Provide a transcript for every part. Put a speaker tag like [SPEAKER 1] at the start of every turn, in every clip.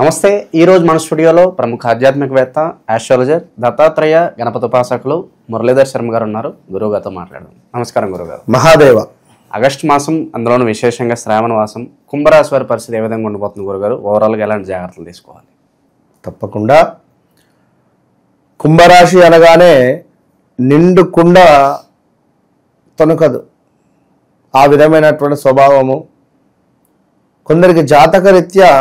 [SPEAKER 1] నమస్తే. ఈరోజు మన స్టూడియోలో ప్రముఖ ఆధ్యాత్మికవేత్త ఆస్ట్రాలజర్ దత్తాత్రేయ గణపతి ఉపాసకులు మురళీధర్ శర్మ గారు ఉన్నారు. గురువుగారితో మాట్లాడదాం. నమస్కారం గురుగారు.
[SPEAKER 2] మహాదేవ.
[SPEAKER 1] ఆగస్టు మాసం, అందులోనూ విశేషంగా శ్రావణ మాసం, కుంభరాశి వారి పరిస్థితి ఏ విధంగా ఉండిపోతుంది గురుగారు? ఓవరాల్గా ఎలాంటి జాగ్రత్తలు తీసుకోవాలి?
[SPEAKER 2] తప్పకుండా కుంభరాశి అనగానే నిండు కుండ తొనకదు, ఆ విధమైనటువంటి స్వభావము. కొందరికి జాతకరీత్యా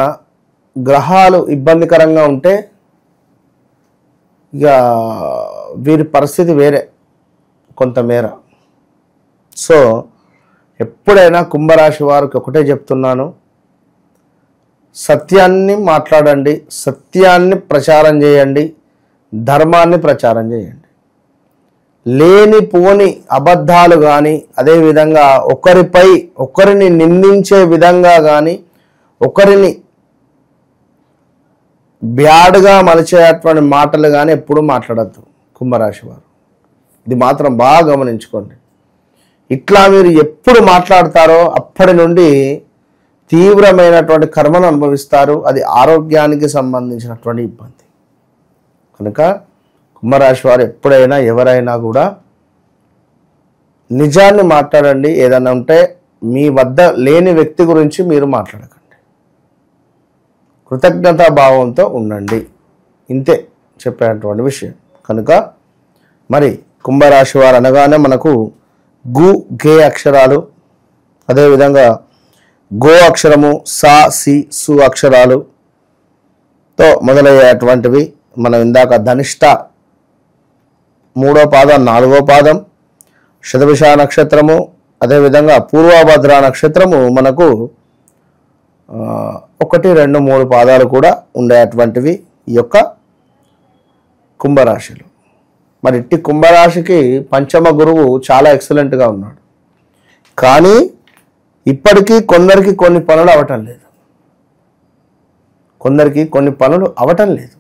[SPEAKER 2] గ్రహాలు ఇబ్బందికరంగా ఉంటే ఇక వీరి పరిస్థితి వేరే కొంతమేర. సో ఎప్పుడైనా కుంభరాశి వారికి ఒకటే చెప్తున్నాను, సత్యాన్ని మాట్లాడండి, సత్యాన్ని ప్రచారం చేయండి, ధర్మాన్ని ప్రచారం చేయండి. లేని పోని అబద్ధాలు కానీ, అదేవిధంగా ఒకరిని నిందించే విధంగా కానీ, ఒకరిని బ్యాడ్గా మలిచేటువంటి మాటలు కానీ ఎప్పుడూ మాట్లాడద్దు కుంభరాశి వారు. ఇది మాత్రం బాగా గమనించుకోండి. ఇట్లా మీరు ఎప్పుడు మాట్లాడతారో అప్పటి నుండి తీవ్రమైనటువంటి కర్మను అనుభవిస్తారు. అది ఆరోగ్యానికి సంబంధించినటువంటి ఇబ్బంది. కనుక కుంభరాశి వారు ఎప్పుడైనా ఎవరైనా కూడా నిజాన్ని మాట్లాడండి. ఏదైనా ఉంటే మీ వద్ద లేని వ్యక్తి గురించి మీరు మాట్లాడకండి. కృతజ్ఞతా భావంతో ఉండండి. ఇంతే చెప్పేటువంటి విషయం. కనుక మరి కుంభరాశి వారు అనగానే మనకు గు గే అక్షరాలు, అదేవిధంగా గో అక్షరము, సా సి సు అక్షరాలుతో మొదలయ్యేటువంటివి. మనం ఇందాక ధనిష్ట 3వ పాదం 4వ పాదం, శతభిష నక్షత్రము, అదేవిధంగా పూర్వభద్ర నక్షత్రము మనకు 1, 2, 3 పాదాలు కూడా ఉండేటువంటివి ఈ యొక్క కుంభరాశిలో. మరి ఇట్టి కుంభరాశికి పంచమ గురువు చాలా ఎక్సలెంట్గా ఉన్నాడు. కానీ ఇప్పటికీ కొందరికి కొన్ని పనులు అవటం లేదు.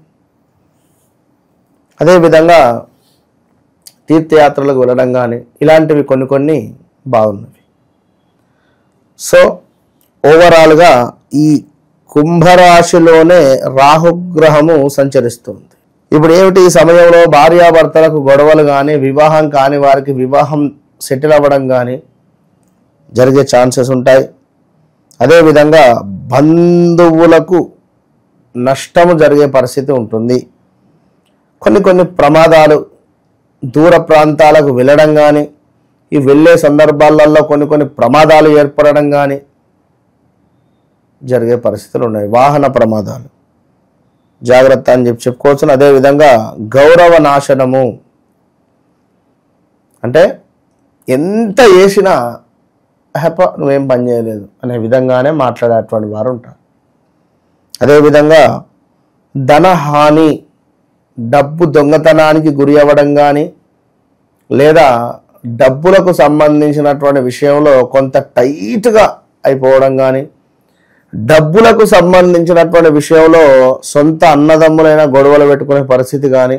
[SPEAKER 2] అదేవిధంగా తీర్థయాత్రలకు వెళ్ళడం కానీ ఇలాంటివి కొన్ని బాగున్నవి. సో ఓవరాల్గా ఈ కుంభరాశిలోనే రాహుగ్రహము సంచరిస్తుంది. ఇప్పుడు ఏమిటి, ఈ సమయంలో భార్యాభర్తలకు గొడవలు కానీ, వివాహం కాని వారికి వివాహం సెటిల్ అవ్వడం కానీ జరిగే ఛాన్సెస్ ఉంటాయి. అదేవిధంగా బంధువులకు నష్టము జరిగే పరిస్థితి ఉంటుంది. కొన్ని ప్రమాదాలు, దూర ప్రాంతాలకు వెళ్ళడం కానీ, ఈ వెళ్ళే సందర్భాలలో కొన్ని ప్రమాదాలు ఏర్పడడం కానీ జరిగే పరిస్థితులు ఉన్నాయి. వాహన ప్రమాదాలు జాగ్రత్త అని చెప్పుకోవచ్చు. అదేవిధంగా గౌరవ నాశనము, అంటే ఎంత చేసినా నువ్వేం పని చేయలేదు అనే విధంగానే మాట్లాడేటువంటి వారు ఉంటారు. అదేవిధంగా ధనహాని, డబ్బు దొంగతనానికి గురి అవ్వడం కానీ, లేదా డబ్బులకు సంబంధించినటువంటి విషయంలో కొంత టైట్గా అయిపోవడం కానీ, డబ్బులకు సంబంధించినటువంటి విషయంలో సొంత అన్నదమ్ములైన గొడవలు పెట్టుకునే పరిస్థితి కానీ,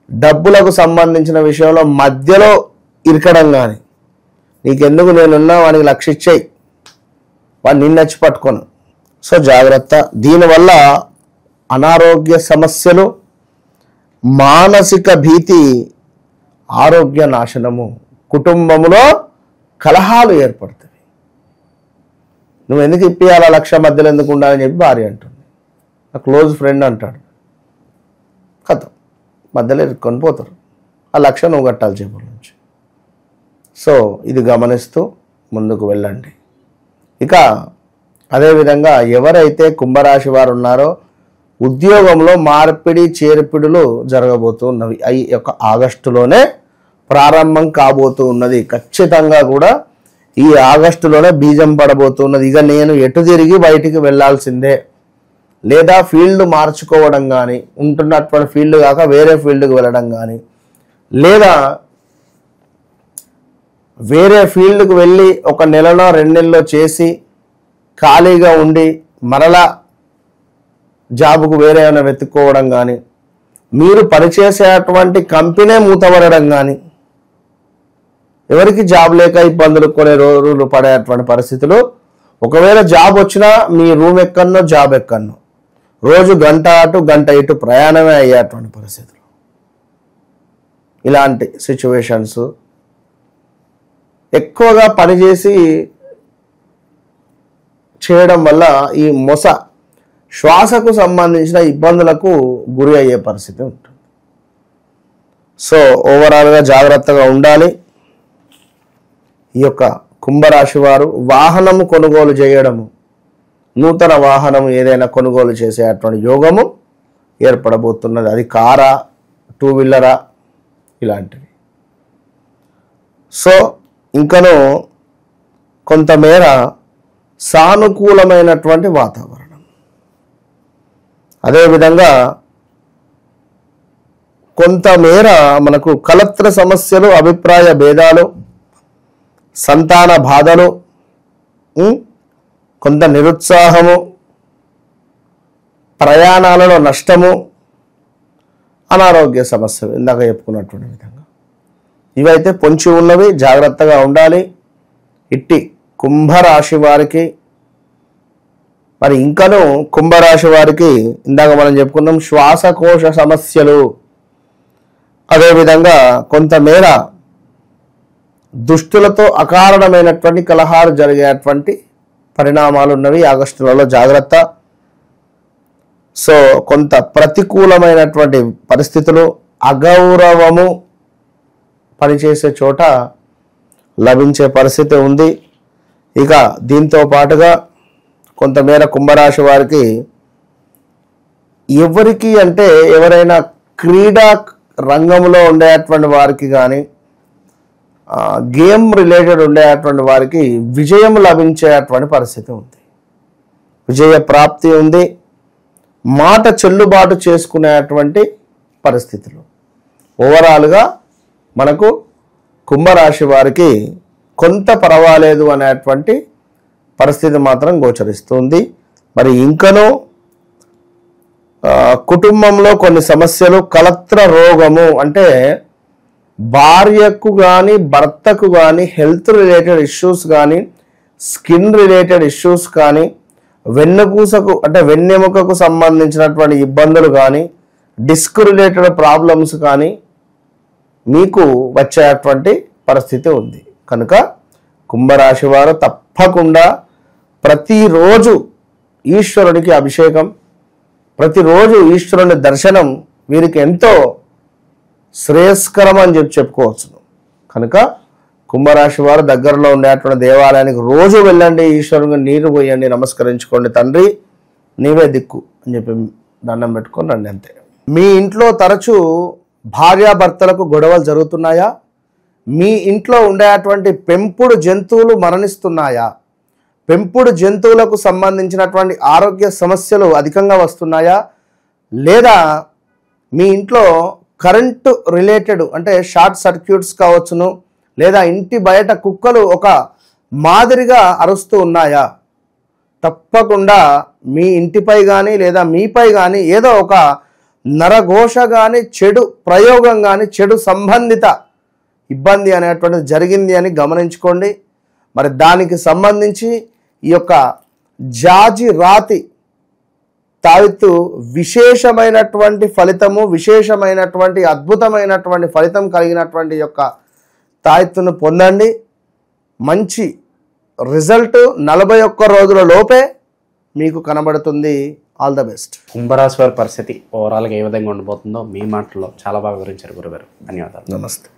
[SPEAKER 2] డబ్బులకు సంబంధించిన విషయంలో మధ్యలో ఇరకడం కానీ, నీకెందుకు నేనున్నా వానికి లక్షిచ్చేయి, వాడు నిన్నచ్చి పట్టుకోను. సో జాగ్రత్త. దీనివల్ల అనారోగ్య సమస్యలు, మానసిక భీతి, ఆరోగ్య నాశనము, కుటుంబంలో కలహాలు ఏర్పడతాయి. నువ్వు ఎందుకు ఇప్పియాలా, లక్ష మధ్యలో ఎందుకు ఉండాలని చెప్పి భార్య అంటుంది. నా క్లోజ్ ఫ్రెండ్ అంటాడు, కథ మధ్యలో ఇరుక్కొని పోతారు. ఆ లక్ష నువ్వు కట్టాలి చేపల నుంచి. సో ఇది గమనిస్తూ ముందుకు వెళ్ళండి. ఇక అదేవిధంగా ఎవరైతే కుంభరాశి వారు ఉన్నారో ఉద్యోగంలో మార్పిడి చేర్పిడులు జరగబోతున్నవి. ఈ యొక్క ఆగస్టులోనే ప్రారంభం కాబోతూ ఉన్నది. ఖచ్చితంగా కూడా ఈ ఆగస్టులోనే బీజం పడబోతున్నది. ఇక నేను ఎటు తిరిగి బయటికి వెళ్లాల్సిందే, లేదా ఫీల్డ్ మార్చుకోవడం కానీ, ఉంటున్నటువంటి ఫీల్డ్ కాక వేరే ఫీల్డ్కి వెళ్ళడం కానీ, లేదా వేరే ఫీల్డ్కి వెళ్ళి 1 నెలలో 2 నెలలో చేసి ఖాళీగా ఉండి మరలా జాబుకు వేరే ఏమైనా వెతుక్కోవడం కానీ, మీరు పనిచేసేటువంటి కంపెనీ మూతపడడం కానీ, ఎవరికి జాబ్ లేక ఇబ్బందులు కొన్ని రోజులు పడేటువంటి పరిస్థితులు. ఒకవేళ జాబ్ వచ్చినా మీ రూమ్ ఎక్కన్నో జాబ్ ఎక్కన్నో, రోజు గంట అటు గంట ఇటు ప్రయాణమే అయ్యేటువంటి పరిస్థితులు. ఇలాంటి సిచ్యువేషన్స్ ఎక్కువగా పనిచేసి చేయడం వల్ల ఈ శ్వాసకు సంబంధించిన ఇబ్బందులకు గురి అయ్యే పరిస్థితి ఉంటుంది. సో ఓవరాల్గా జాగ్రత్తగా ఉండాలి. ఈ యొక్క కుంభరాశి వారు వాహనము కొనుగోలు చేయడము, నూతన వాహనం ఏదైనా కొనుగోలు చేసేటువంటి యోగము ఏర్పడబోతున్నది. అది కారా, 2 వీలరా, ఇలాంటివి. సో ఇంకనూ కొంతమేర సానుకూలమైనటువంటి వాతావరణం. అదేవిధంగా కొంతమేర మనకు కలత్ర సమస్యలు, అభిప్రాయ భేదాలు, సంతాన బాధలు, కొంత నిరుత్సాహము, ప్రయాణాలలో నష్టము, అనారోగ్య సమస్యలు ఇందాక చెప్పుకున్నటువంటి విధంగా ఇవైతే పొంచి ఉన్నవి. జాగ్రత్తగా ఉండాలి. ఇట్టి కుంభరాశి వారికి మరి ఇంకనూ కుంభరాశి వారికి ఇందాక మనం చెప్పుకున్నాం శ్వాసకోశ సమస్యలు, అదేవిధంగా కొంతమేర దుష్టులతో అకారణమైనటువంటి కలహాలు జరిగేటువంటి పరిణామాలు ఉన్నవి. ఆగస్టులలో జాగ్రత్త. సో కొంత ప్రతికూలమైనటువంటి పరిస్థితులు, అగౌరవము పనిచేసే చోట లభించే పరిస్థితి ఉంది. ఇక దీంతో పాటుగా కొంతమేర కుంభరాశి వారికి ఎవరైనా క్రీడా రంగంలో ఉండేటువంటి వారికి కానీ గేమ్ రిలేటెడ్ ఉండేటువంటి వారికి విజయం లభించేటువంటి పరిస్థితి ఉంది. విజయ ప్రాప్తి ఉంది. మాట చెల్లుబాటు చేసుకునేటువంటి పరిస్థితులు. ఓవరాల్గా మనకు కుంభరాశి వారికి కొంత పర్వాలేదు అనేటువంటి పరిస్థితి మాత్రం గోచరిస్తుంది. మరి ఇంకనూ కుటుంబంలో కొన్ని సమస్యలు, కలత్ర రోగము అంటే భార్యకు కానీ భర్తకు కానీ హెల్త్ రిలేటెడ్ ఇష్యూస్ కానీ, స్కిన్ రిలేటెడ్ ఇష్యూస్ కానీ, వెన్నెముకకు సంబంధించినటువంటి ఇబ్బందులు కానీ, డిస్క్ రిలేటెడ్ ప్రాబ్లమ్స్ కానీ మీకు వచ్చేటువంటి పరిస్థితి ఉంది. కనుక కుంభరాశి వారు తప్పకుండా ప్రతిరోజు ఈశ్వరునికి అభిషేకం, ప్రతిరోజు ఈశ్వరుని దర్శనం వీరికి ఎంతో శ్రేయస్కరం అని చెప్పుకోవచ్చు. కనుక కుంభరాశి వారు దగ్గరలో ఉండేటువంటి దేవాలయానికి రోజు వెళ్ళండి, ఈశ్వరునికి నీరు పోయండి, నమస్కరించుకోండి. తండ్రి నీవే దిక్కు అని చెప్పి దండం పెట్టుకొని రండి, అంతే. మీ ఇంట్లో తరచూ భార్యాభర్తలకు గొడవలు జరుగుతున్నాయా? మీ ఇంట్లో ఉండేటువంటి పెంపుడు జంతువులు మరణిస్తున్నాయా? పెంపుడు జంతువులకు సంబంధించినటువంటి ఆరోగ్య సమస్యలు అధికంగా వస్తున్నాయా? లేదా మీ ఇంట్లో కరెంటు రిలేటెడ్ అంటే షార్ట్ సర్క్యూట్స్ కావచ్చును, లేదా ఇంటి బయట కుక్కలు ఒక మాదిరిగా అరుస్తూ ఉన్నాయా? తప్పకుండా మీ ఇంటిపై కానీ లేదా మీపై కానీ ఏదో ఒక నరఘోష కానీ, చెడు ప్రయోగం కానీ, చెడు సంబంధిత ఇబ్బంది అనేటువంటిది జరిగింది అని గమనించుకోండి. మరి దానికి సంబంధించి ఈ యొక్క జాజి రాతి తావిత్తు విశేషమైనటువంటి ఫలితము, విశేషమైనటువంటి అద్భుతమైనటువంటి ఫలితం కలిగినటువంటి యొక్క తాయిత్తును పొందండి. మంచి రిజల్ట్ 41 రోజుల లోపే మీకు కనబడుతుంది. All the best.
[SPEAKER 1] కుంభరాశి వారి పరిస్థితి ఓవరాల్గా ఏ విధంగా ఉండబోతుందో మీ మాటల్లో చాలా బాగా వివరించారు గురుగారు. ధన్యవాదాలు.
[SPEAKER 2] నమస్తే.